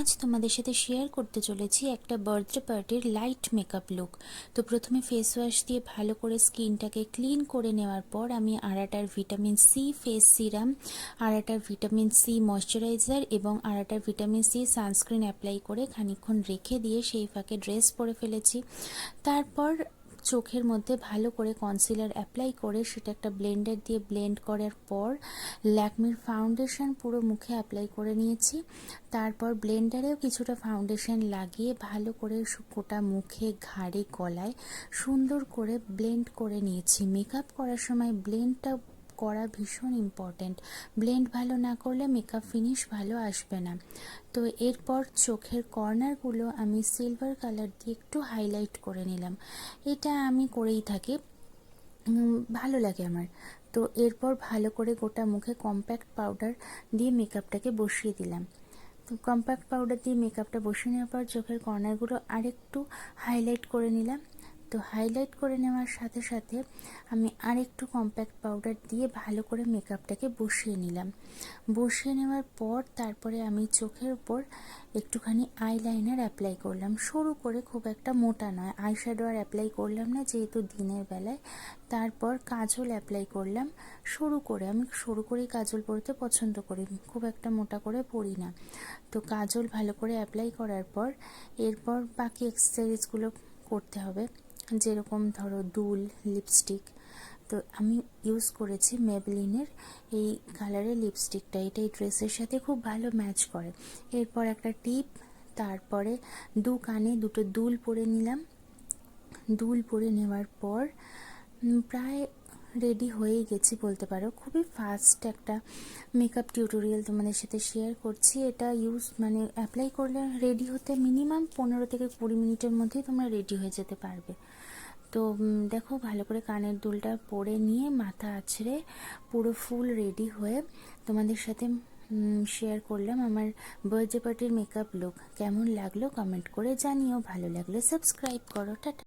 আজ তোমাদের সাথে শেয়ার করতে চলেছি একটা বার্থডে পার্টির লাইট মেকআপ লুক। তো প্রথমে ফেস ওয়াশ দিয়ে ভালো করে স্কিনটাকে ক্লিন করে নেওয়ার পর আমি আরাটার ভিটামিন সি ফেস সিরাম, আরাটার ভিটামিন সি ময়শ্চারাইজার এবং আরাটার ভিটামিন সি সানস্ক্রিন অ্যাপ্লাই করে খানিকক্ষণ রেখে দিয়ে সেই ফাঁকে ড্রেস পরে ফেলেছি। তারপর চোখের মধ্যে ভালো করে কনসিলার অ্যাপ্লাই করে সেটা একটা ব্লেন্ডার দিয়ে ব্লেন্ড করার পর ল্যাকমির ফাউন্ডেশন পুরো মুখে অ্যাপ্লাই করে নিয়েছি। তারপর ব্লেন্ডারেও কিছুটা ফাউন্ডেশন লাগিয়ে ভালো করে গোটা মুখে, ঘাড়ে, গলায় সুন্দর করে ব্লেন্ড করে নিয়েছি। মেকআপ করার সময় ব্লেন্ডটা করা ভীষণ ইম্পর্ট্যান্ট। ব্লেন্ড ভালো না করলে মেকআপ ফিনিশ ভালো আসবে না। তো এরপর চোখের কর্নারগুলো আমি সিলভার কালার দিয়ে একটু হাইলাইট করে নিলাম। এটা আমি করেই থাকি, ভালো লাগে আমার। তো এরপর ভালো করে গোটা মুখে কম্প্যাক্ট পাউডার দিয়ে মেকআপটাকে বসিয়ে দিলাম। তো কম্প্যাক্ট পাউডার দিয়ে মেকআপটা বসিয়ে নেওয়ার পর চোখের কর্নারগুলো আরেকটু হাইলাইট করে নিলাম। তো হাইলাইট করে নেওয়ার সাথে সাথে আমি আরেকটু কম্প্যাক্ট পাউডার দিয়ে ভালো করে মেকআপটাকে বসিয়ে নিলাম। বসিয়ে নেওয়ার পর তারপরে আমি চোখের উপর একটুখানি আইলাইনার অ্যাপ্লাই করলাম, সরু করে, খুব একটা মোটা নয়। আইশ্যাডো আর অ্যাপ্লাই করলাম না যেহেতু দিনের বেলায়। তারপর কাজল অ্যাপ্লাই করলাম সরু করে। আমি সরু করেই কাজল পরতে পছন্দ করি, খুব একটা মোটা করে পরি না। তো কাজল ভালো করে অ্যাপ্লাই করার পর এরপর বাকি এক্সেসরিজগুলো করতে হবে, যেরকম ধরো দুল, লিপস্টিক। তো আমি ইউজ করেছি মেবলিনের এই কালারের লিপস্টিকটা, এটা এই ড্রেসের সাথে খুব ভালো ম্যাচ করে। এরপর একটা টিপ, তারপরে দু কানে দুটো দুল পরে নিলাম। দুল পরে নেওয়ার পর প্রায় রেডি হয়েই গেছি বলতে পারো। খুবই ফাস্ট একটা মেকআপ টিউটোরিয়াল তোমাদের সাথে শেয়ার করছি। এটা অ্যাপ্লাই করলে রেডি হতে মিনিমাম 15 থেকে 20 মিনিটের মধ্যেই তোমরা রেডি হয়ে যেতে পারবে। তো দেখো, ভালো করে কানের দুলটা পরে নিয়ে মাথা আছড়ে পুরো ফুল রেডি হয়ে তোমাদের সাথে শেয়ার করলাম আমার বার্থডে পার্টির মেকআপ লুক। কেমন লাগলো কমেন্ট করে জানিও, ভালো লাগলে সাবস্ক্রাইব করো। টাটা।